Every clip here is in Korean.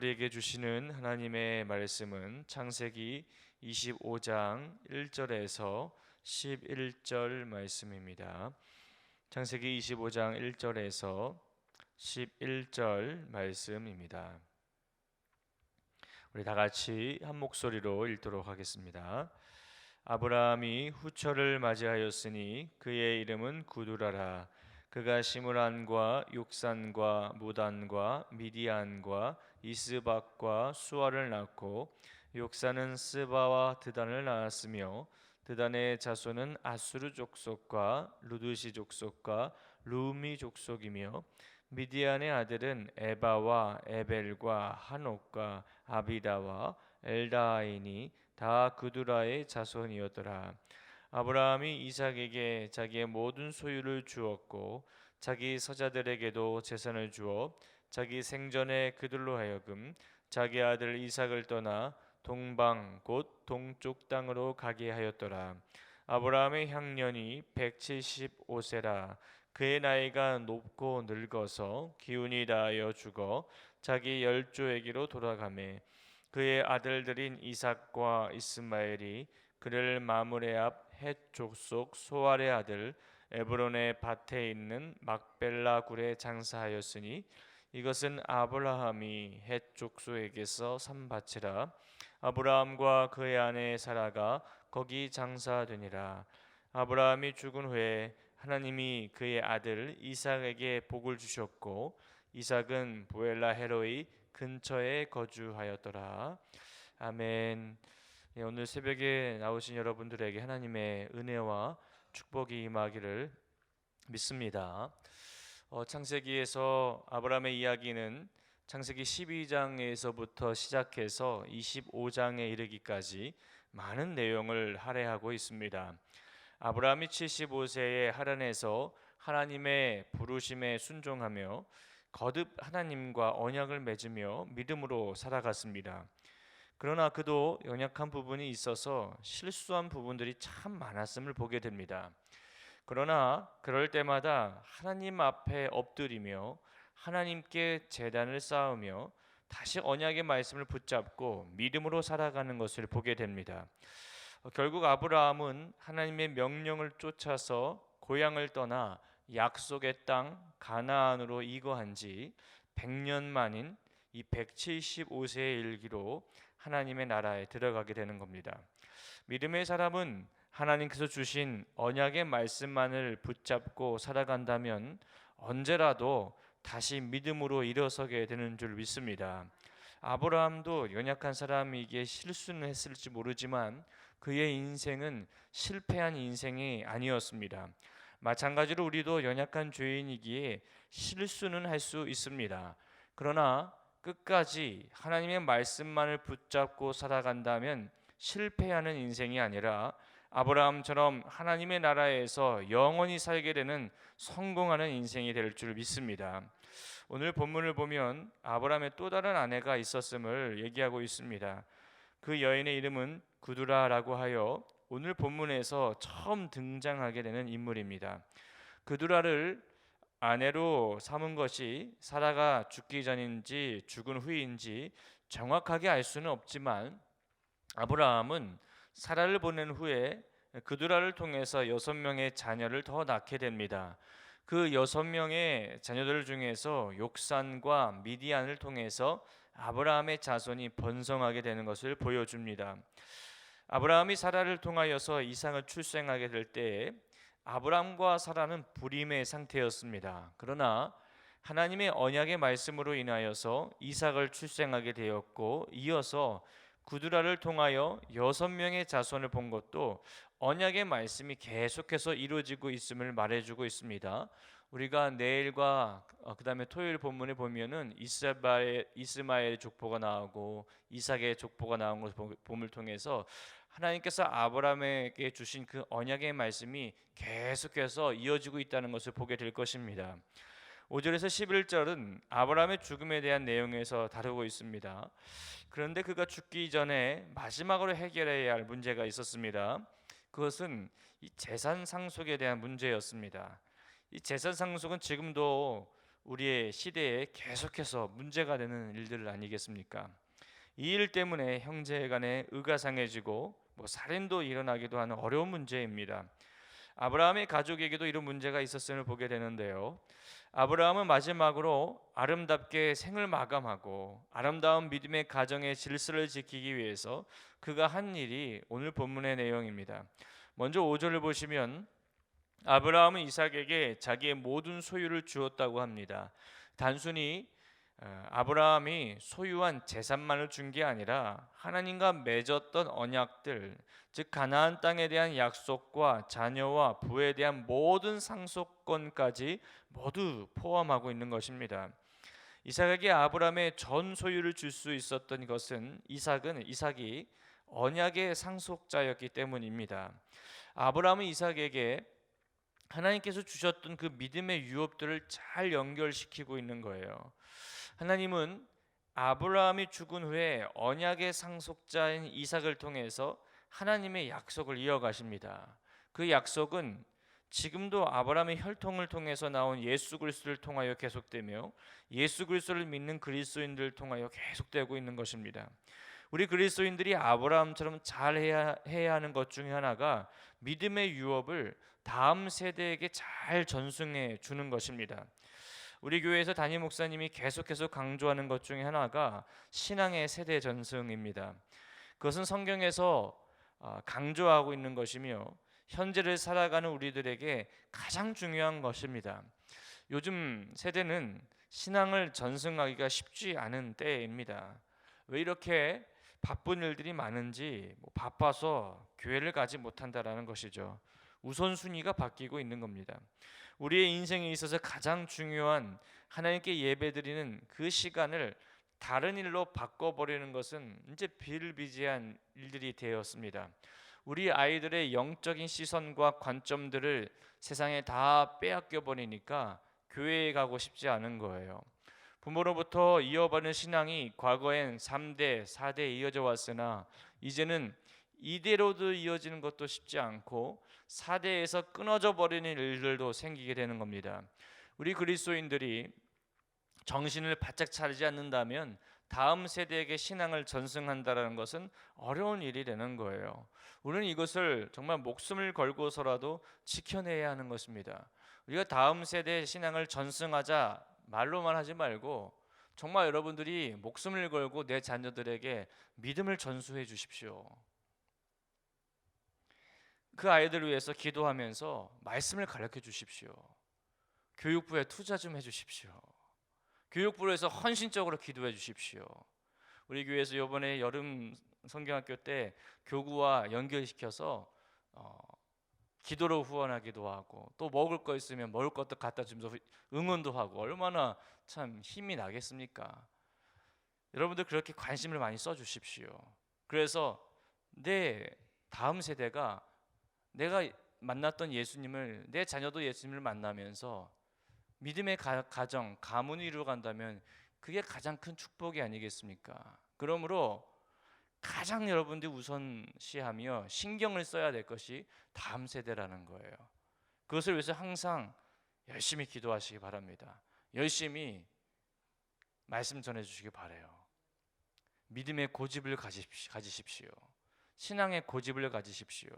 우리에게 주시는 하나님의 말씀은 창세기 25장 1절에서 11절 말씀입니다. 창세기 25장 1절에서 11절 말씀입니다. 우리 다 같이 한 목소리로 읽도록 하겠습니다. 아브라함이 후처를 맞이하였으니 그의 이름은 구두라라. 그가 시므란과 욕산과 무단과 미디안과 이스박과 수아를 낳고 욕산은 스바와 드단을 낳았으며 드단의 자손은 아수르 족속과 루드시 족속과 루미 족속이며 미디안의 아들은 에바와 에벨과 한옥과 아비다와 엘다하이니 다 그두라의 자손이었더라. 아브라함이 이삭에게 자기의 모든 소유를 주었고 자기 서자들에게도 재산을 주어 자기 생전에 그들로 하여금 자기 아들 이삭을 떠나 동방 곧 동쪽 땅으로 가게 하였더라. 아브라함의 향년이 175세라. 그의 나이가 높고 늙어서 기운이 다하여 죽어 자기 열조에게로 돌아가매 그의 아들들인 이삭과 이스마엘이 그를 마므레 앞 헷 족속 소알의 아들 에브론의 밭에 있는 막벨라 굴에 장사하였으니 이것은 아브라함이 헷 족속에게서 산 밭이라. 아브라함과 그의 아내 사라가 거기 장사되니라. 아브라함이 죽은 후에 하나님이 그의 아들 이삭에게 복을 주셨고 이삭은 보엘라 헤로이 근처에 거주하였더라. 아멘. 오늘 새벽에 나오신 여러분들에게 하나님의 은혜와 축복이 임하기를 믿습니다. 창세기에서 아브라함의 이야기는 창세기 12장에서부터 시작해서 25장에 이르기까지 많은 내용을 할애하고 있습니다. 아브라함이 75세에 하란에서 하나님의 부르심에 순종하며 거듭 하나님과 언약을 맺으며 믿음으로 살아갔습니다. 그러나 그도 연약한 부분이 있어서 실수한 부분들이 참 많았음을 보게 됩니다. 그러나 그럴 때마다 하나님 앞에 엎드리며 하나님께 제단을 쌓으며 다시 언약의 말씀을 붙잡고 믿음으로 살아가는 것을 보게 됩니다. 결국 아브라함은 하나님의 명령을 쫓아서 고향을 떠나 약속의 땅 가나안으로 이거한 지 100년 만인 이 175세의 일기로 하나님의 나라에 들어가게 되는 겁니다. 믿음의 사람은 하나님께서 주신 언약의 말씀만을 붙잡고 살아간다면 언제라도 다시 믿음으로 일어서게 되는 줄 믿습니다. 아브라함도 연약한 사람이기에 실수는 했을지 모르지만 그의 인생은 실패한 인생이 아니었습니다. 마찬가지로 우리도 연약한 죄인이기에 실수는 할 수 있습니다. 그러나 끝까지 하나님의 말씀만을 붙잡고 살아간다면 실패하는 인생이 아니라 아브라함처럼 하나님의 나라에서 영원히 살게 되는 성공하는 인생이 될 줄 믿습니다. 오늘 본문을 보면 아브라함의 또 다른 아내가 있었음을 얘기하고 있습니다. 그 여인의 이름은 구두라라고 하여 오늘 본문에서 처음 등장하게 되는 인물입니다. 구두라를 아내로 삼은 것이 사라가 죽기 전인지 죽은 후인지 정확하게 알 수는 없지만 아브라함은 사라를 보낸 후에 그두라를 통해서 6명의 자녀를 더 낳게 됩니다. 그 6명의 자녀들 중에서 욕산과 미디안을 통해서 아브라함의 자손이 번성하게 되는 것을 보여줍니다. 아브라함이 사라를 통하여서 이삭을 출생하게 될 때에 아브라함과 사라는 불임의 상태였습니다. 그러나 하나님의 언약의 말씀으로 인하여서 이삭을 출생하게 되었고 이어서 구두라를 통하여 6명의 자손을 본 것도 언약의 말씀이 계속해서 이루어지고 있음을 말해주고 있습니다. 우리가 내일과 그 다음에 토요일 본문에 보면은 이스마엘 족보가 나오고 이삭의 족보가 나온 것을 봄을 통해서 하나님께서 아브라함에게 주신 그 언약의 말씀이 계속해서 이어지고 있다는 것을 보게 될 것입니다. 5절에서 11절은 아브라함의 죽음에 대한 내용에서 다루고 있습니다. 그런데 그가 죽기 전에 마지막으로 해결해야 할 문제가 있었습니다. 그것은 이 재산 상속에 대한 문제였습니다. 이 재산 상속은 지금도 우리의 시대에 계속해서 문제가 되는 일들 아니겠습니까? 이 일 때문에 형제 간에 의가 상해지고 살인도 일어나기도 하는 어려운 문제입니다. 아브라함의 가족에게도 이런 문제가 있었음을 보게 되는데요. 아브라함은 마지막으로 아름답게 생을 마감하고 아름다운 믿음의 가정의 질서를 지키기 위해서 그가 한 일이 오늘 본문의 내용입니다. 먼저 5절을 보시면 아브라함은 이삭에게 자기의 모든 소유를 주었다고 합니다. 단순히 아브라함이 소유한 재산만을 준 게 아니라 하나님과 맺었던 언약들, 즉 가나안 땅에 대한 약속과 자녀와 부에 대한 모든 상속권까지 모두 포함하고 있는 것입니다. 이삭에게 아브라함의 전 소유를 줄 수 있었던 것은 이삭이 언약의 상속자였기 때문입니다. 아브라함은 이삭에게 하나님께서 주셨던 그 믿음의 유업들을 잘 연결시키고 있는 거예요. 하나님은 아브라함이 죽은 후에 언약의 상속자인 이삭을 통해서 하나님의 약속을 이어가십니다. 그 약속은 지금도 아브라함의 혈통을 통해서 나온 예수 그리스도를 통하여 계속되며 예수 그리스도를 믿는 그리스도인들을 통하여 계속되고 있는 것입니다. 우리 그리스도인들이 아브라함처럼 잘 해야 하는 것 중에 하나가 믿음의 유업을 다음 세대에게 잘 전승해 주는 것입니다. 우리 교회에서 담임 목사님이 계속해서 강조하는 것 중에 하나가 신앙의 세대 전승입니다. 그것은 성경에서 강조하고 있는 것이며 현재를 살아가는 우리들에게 가장 중요한 것입니다. 요즘 세대는 신앙을 전승하기가 쉽지 않은 때입니다. 왜 이렇게 바쁜 일들이 많은지 바빠서 교회를 가지 못한다라는 것이죠. 우선순위가 바뀌고 있는 겁니다. 우리의 인생에 있어서 가장 중요한 하나님께 예배드리는 그 시간을 다른 일로 바꿔버리는 것은 이제 비일비재한 일들이 되었습니다. 우리 아이들의 영적인 시선과 관점들을 세상에 다 빼앗겨 버리니까 교회에 가고 싶지 않은 거예요. 부모로부터 이어받은 신앙이 과거엔 3대, 4대 이어져 왔으나 이제는 이대로도 이어지는 것도 쉽지 않고 4대에서 끊어져 버리는 일들도 생기게 되는 겁니다. 우리 그리스도인들이 정신을 바짝 차리지 않는다면 다음 세대에게 신앙을 전승한다는 것은 어려운 일이 되는 거예요. 우리는 이것을 정말 목숨을 걸고서라도 지켜내야 하는 것입니다. 우리가 다음 세대의 신앙을 전승하자 말로만 하지 말고 정말 여러분들이 목숨을 걸고 내 자녀들에게 믿음을 전수해 주십시오. 그 아이들을 위해서 기도하면서 말씀을 가르쳐 주십시오. 교육부에 투자 좀 해주십시오. 교육부에서 헌신적으로 기도해 주십시오. 우리 교회에서 이번에 여름 성경학교 때 교구와 연결시켜서 기도로 후원하기도 하고 또 먹을 거 있으면 먹을 것도 갖다 주면서 응원도 하고 얼마나 참 힘이 나겠습니까? 여러분들 그렇게 관심을 많이 써 주십시오. 그래서 내 다음 세대가 내가 만났던 예수님을 내 자녀도 예수님을 만나면서 믿음의 가정, 가문을 이루어간다면 그게 가장 큰 축복이 아니겠습니까? 그러므로 가장 여러분들이 우선시하며 신경을 써야 될 것이 다음 세대라는 거예요. 그것을 위해서 항상 열심히 기도하시기 바랍니다. 열심히 말씀 전해주시기 바라요. 믿음의 고집을 가지십시오. 신앙의 고집을 가지십시오.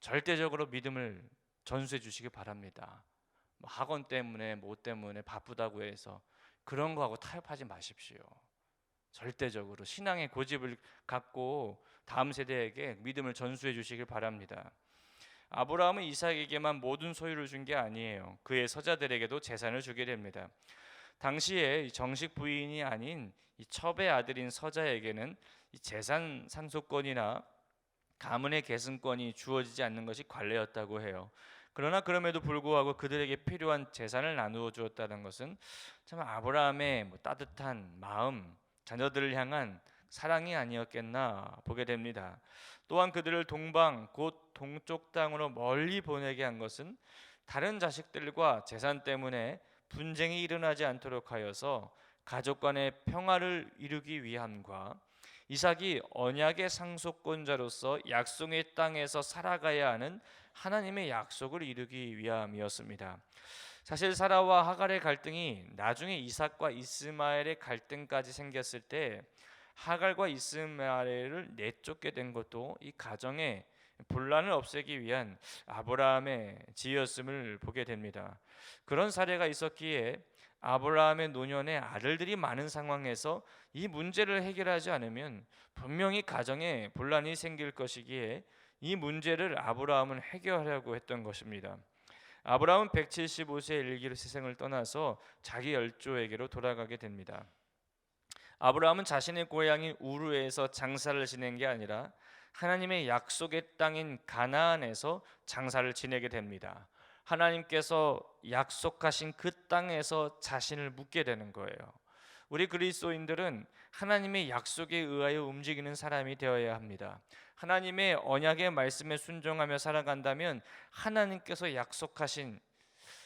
절대적으로 믿음을 전수해 주시기 바랍니다. 학원 때문에 뭐 때문에 바쁘다고 해서 그런 거하고 타협하지 마십시오. 절대적으로 신앙의 고집을 갖고 다음 세대에게 믿음을 전수해 주시길 바랍니다. 아브라함은 이삭에게만 모든 소유를 준 게 아니에요. 그의 서자들에게도 재산을 주게 됩니다. 당시에 정식 부인이 아닌 이 첩의 아들인 서자에게는 이 재산 상속권이나 가문의 계승권이 주어지지 않는 것이 관례였다고 해요. 그러나 그럼에도 불구하고 그들에게 필요한 재산을 나누어 주었다는 것은 참 아브라함의 따뜻한 마음, 자녀들을 향한 사랑이 아니었겠나 보게 됩니다. 또한 그들을 동방 곧 동쪽 땅으로 멀리 보내게 한 것은 다른 자식들과 재산 때문에 분쟁이 일어나지 않도록 하여서 가족 간의 평화를 이루기 위함과 이삭이 언약의 상속권자로서 약속의 땅에서 살아가야 하는 하나님의 약속을 이루기 위함이었습니다. 사실 사라와 하갈의 갈등이 나중에 이삭과 이스마엘의 갈등까지 생겼을 때 하갈과 이스마엘을 내쫓게 된 것도 이 가정의 분란을 없애기 위한 아브라함의 지혜였음을 보게 됩니다. 그런 사례가 있었기에 아브라함의 노년에 아들들이 많은 상황에서 이 문제를 해결하지 않으면 분명히 가정에 분란이 생길 것이기에 이 문제를 아브라함은 해결하려고 했던 것입니다. 아브라함은 175세 일기로 세상을 떠나서 자기 열조에게로 돌아가게 됩니다. 아브라함은 자신의 고향인 우르에서 장사를 지낸 게 아니라 하나님의 약속의 땅인 가나안에서 장사를 지내게 됩니다. 하나님께서 약속하신 그 땅에서 자신을 묻게 되는 거예요. 우리 그리스도인들은 하나님의 약속에 의하여 움직이는 사람이 되어야 합니다. 하나님의 언약의 말씀에 순종하며 살아간다면 하나님께서 약속하신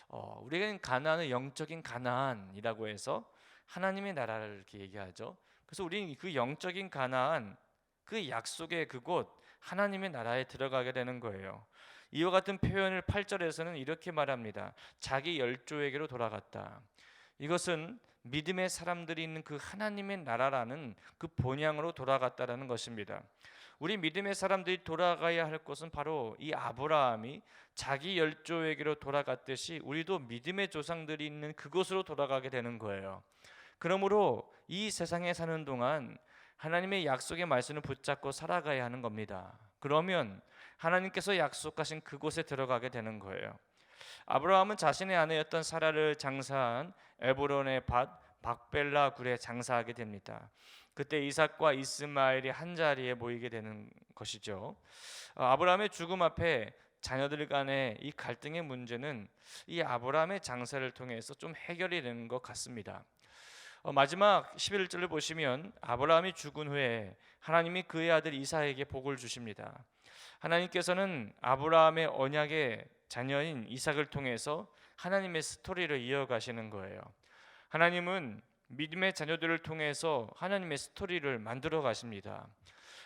우리가 가나안은 영적인 가나안이라고 해서 하나님의 나라를 이렇게 얘기하죠. 그래서 우리는 그 영적인 가나안, 그 약속의 그곳 하나님의 나라에 들어가게 되는 거예요. 이와 같은 표현을 8절에서는 이렇게 말합니다. 자기 열조에게로 돌아갔다. 이것은 믿음의 사람들이 있는 그 하나님의 나라라는 그 본향으로 돌아갔다라는 것입니다. 우리 믿음의 사람들이 돌아가야 할 곳은 바로 이 아브라함이 자기 열조에게로 돌아갔듯이 우리도 믿음의 조상들이 있는 그곳으로 돌아가게 되는 거예요. 그러므로 이 세상에 사는 동안 하나님의 약속의 말씀을 붙잡고 살아가야 하는 겁니다. 그러면 하나님께서 약속하신 그곳에 들어가게 되는 거예요. 아브라함은 자신의 아내였던 사라를 장사한 에브론의 밭 막벨라 굴에 장사하게 됩니다. 그때 이삭과 이스마엘이 한 자리에 모이게 되는 것이죠. 아브라함의 죽음 앞에 자녀들 간의 이 갈등의 문제는 이 아브라함의 장사를 통해서 좀 해결이 되는 것 같습니다. 마지막 11절을 보시면 아브라함이 죽은 후에 하나님이 그의 아들 이삭에게 복을 주십니다. 하나님께서는 아브라함의 언약의 자녀인 이삭을 통해서 하나님의 스토리를 이어가시는 거예요. 하나님은 믿음의 자녀들을 통해서 하나님의 스토리를 만들어 가십니다.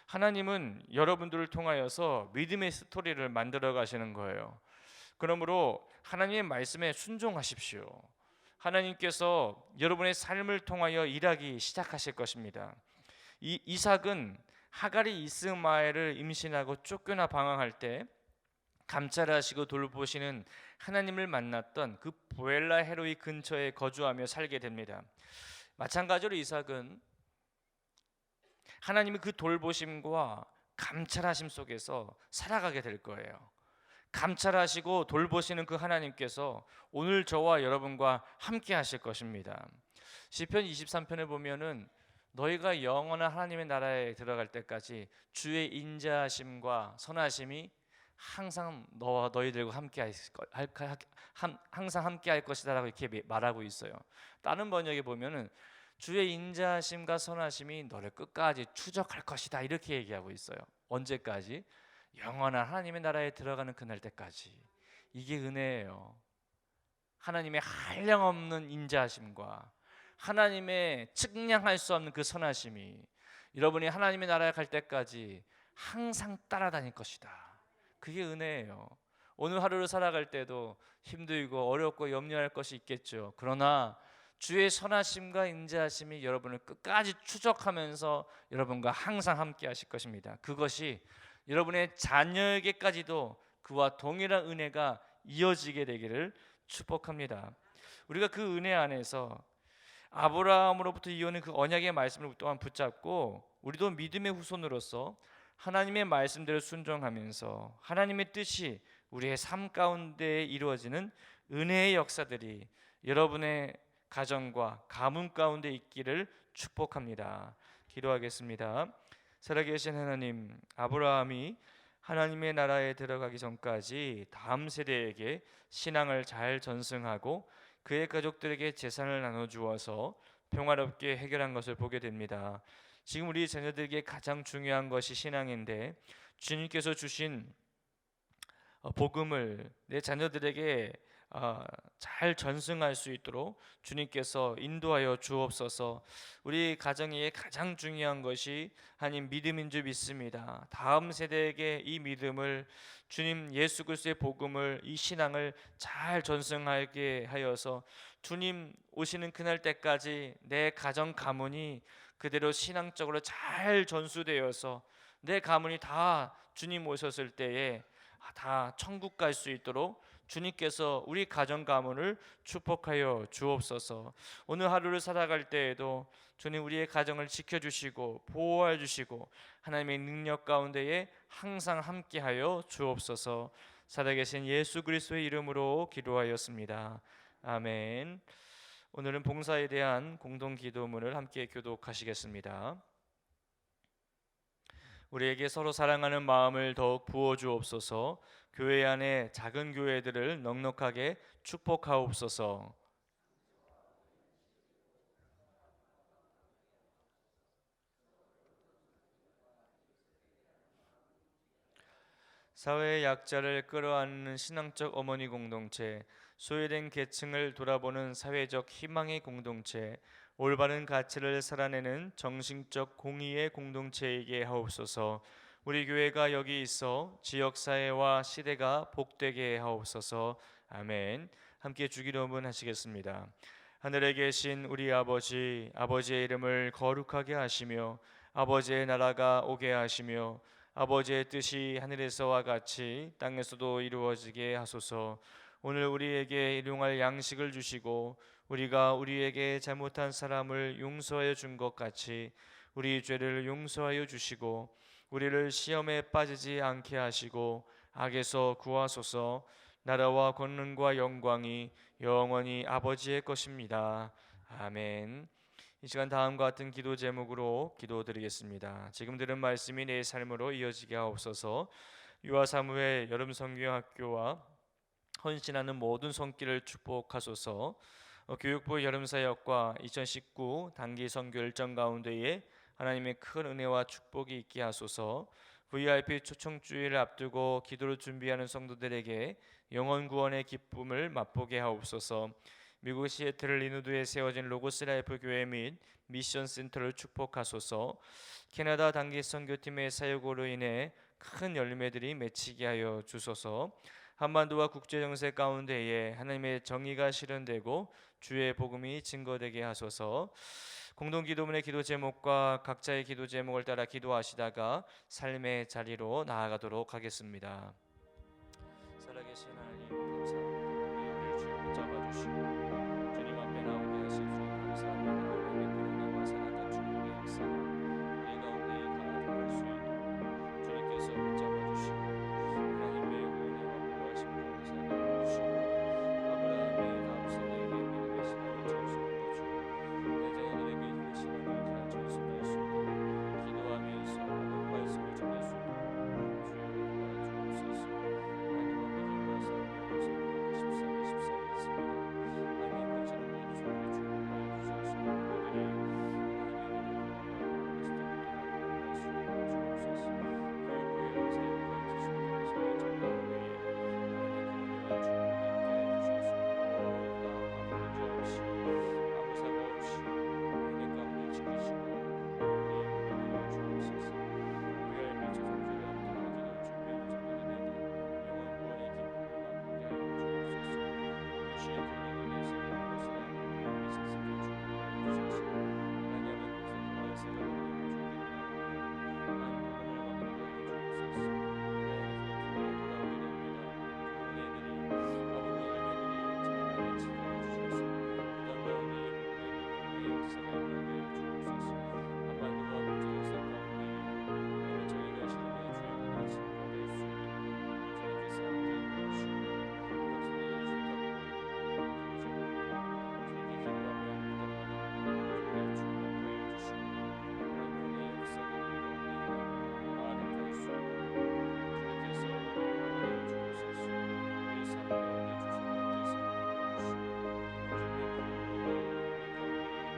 하나님은 여러분들을 통하여서 믿음의 스토리를 만들어 가시는 거예요. 그러므로 하나님의 말씀에 순종하십시오. 하나님께서 여러분의 삶을 통하여 일하기 시작하실 것입니다. 이삭은 하갈이 이스마엘을 임신하고 쫓겨나 방황할 때 감찰하시고 돌보시는 하나님을 만났던 그 보엘라 헤로이 근처에 거주하며 살게 됩니다. 마찬가지로 이삭은 하나님의 그 돌보심과 감찰하심 속에서 살아가게 될 거예요. 감찰하시고 돌보시는 그 하나님께서 오늘 저와 여러분과 함께 하실 것입니다. 시편 23편에 보면은 너희가 영원한 하나님의 나라에 들어갈 때까지 주의 인자하심과 선하심이 항상 너와 너희들과 항상 함께 할 것이다라고 이렇게 말하고 있어요. 다른 번역에 보면은 주의 인자하심과 선하심이 너를 끝까지 추적할 것이다 이렇게 얘기하고 있어요. 언제까지? 영원한 하나님의 나라에 들어가는 그날 때까지. 이게 은혜예요. 하나님의 한량없는 인자하심과 하나님의 측량할 수 없는 그 선하심이 여러분이 하나님의 나라에 갈 때까지 항상 따라다닐 것이다. 그게 은혜예요. 오늘 하루를 살아갈 때도 힘들고 어렵고 염려할 것이 있겠죠. 그러나 주의 선하심과 인자하심이 여러분을 끝까지 추적하면서 여러분과 항상 함께 하실 것입니다. 그것이 여러분의 자녀에게까지도 그와 동일한 은혜가 이어지게 되기를 축복합니다. 우리가 그 은혜 안에서 아브라함으로부터 이어오는 그 언약의 말씀을 또한 붙잡고 우리도 믿음의 후손으로서 하나님의 말씀대로 순종하면서 하나님의 뜻이 우리의 삶 가운데 이루어지는 은혜의 역사들이 여러분의 가정과 가문 가운데 있기를 축복합니다. 기도하겠습니다. 살아계신 하나님, 아브라함이 하나님의 나라에 들어가기 전까지 다음 세대에게 신앙을 잘 전승하고 그의 가족들에게 재산을 나눠주어서 평화롭게 해결한 것을 보게 됩니다. 지금 우리 자녀들에게 가장 중요한 것이 신앙인데 주님께서 주신 복음을 내 자녀들에게 잘 전승할 수 있도록 주님께서 인도하여 주옵소서. 우리 가정에 가장 중요한 것이 하나님 믿음인 줄 믿습니다. 다음 세대에게 이 믿음을, 주님 예수 그리스도의 복음을, 이 신앙을 잘 전승하게 하여서 주님 오시는 그날 때까지 내 가정 가문이 그대로 신앙적으로 잘 전수되어서 내 가문이 다 주님 오셨을 때에 다 천국 갈 수 있도록 주님께서 우리 가정 가문을 축복하여 주옵소서. 오늘 하루를 살아갈 때에도 주님 우리의 가정을 지켜주시고 보호해 주시고 하나님의 능력 가운데에 항상 함께하여 주옵소서. 살아계신 예수 그리스도의 이름으로 기도하였습니다. 아멘. 오늘은 봉사에 대한 공동 기도문을 함께 교독하시겠습니다. 우리에게 서로 사랑하는 마음을 더욱 부어 주옵소서. 교회 안에 작은 교회들을 넉넉하게 축복하옵소서. 사회의 약자를 끌어안는 신앙적 어머니 공동체, 소외된 계층을 돌아보는 사회적 희망의 공동체, 올바른 가치를 살아내는 정신적 공의의 공동체이게 하옵소서. 우리 교회가 여기 있어 지역사회와 시대가 복되게 하옵소서. 아멘. 함께 주기도문 하시겠습니다. 하늘에 계신 우리 아버지, 아버지의 이름을 거룩하게 하시며 아버지의 나라가 오게 하시며 아버지의 뜻이 하늘에서와 같이 땅에서도 이루어지게 하소서. 오늘 우리에게 일용할 양식을 주시고 우리가 우리에게 잘못한 사람을 용서하여 준 것 같이 우리 죄를 용서하여 주시고 우리를 시험에 빠지지 않게 하시고 악에서 구하소서. 나라와 권능과 영광이 영원히 아버지의 것입니다. 아멘. 이 시간 다음과 같은 기도 제목으로 기도드리겠습니다. 지금 들은 말씀이 내 삶으로 이어지게 하옵소서. 유아 사무엘 여름 성경학교와 헌신하는 모든 손길을 축복하소서. 교육부 여름 사역과 2019 단기 선교 일정 가운데에 하나님의 큰 은혜와 축복이 있게 하소서. VIP 초청주의를 앞두고 기도를 준비하는 성도들에게 영혼 구원의 기쁨을 맛보게 하옵소서. 미국 시애틀 리누드에 세워진 로고스 라이프 교회 및 미션 센터를 축복하소서. 캐나다 단기 선교팀의 사역으로 인해 큰 열매들이 맺히게 하여 주소서. 한반도와 국제 정세 가운데에 하나님의 정의가 실현되고 주의 복음이 증거되게 하소서. 공동 기도문의 기도 제목과 각자의 기도 제목을 따라 기도하시다가 삶의 자리로 나아가도록 하겠습니다. 살아계신 하나님 감사합니다. 우리를 주여 붙잡아 주시고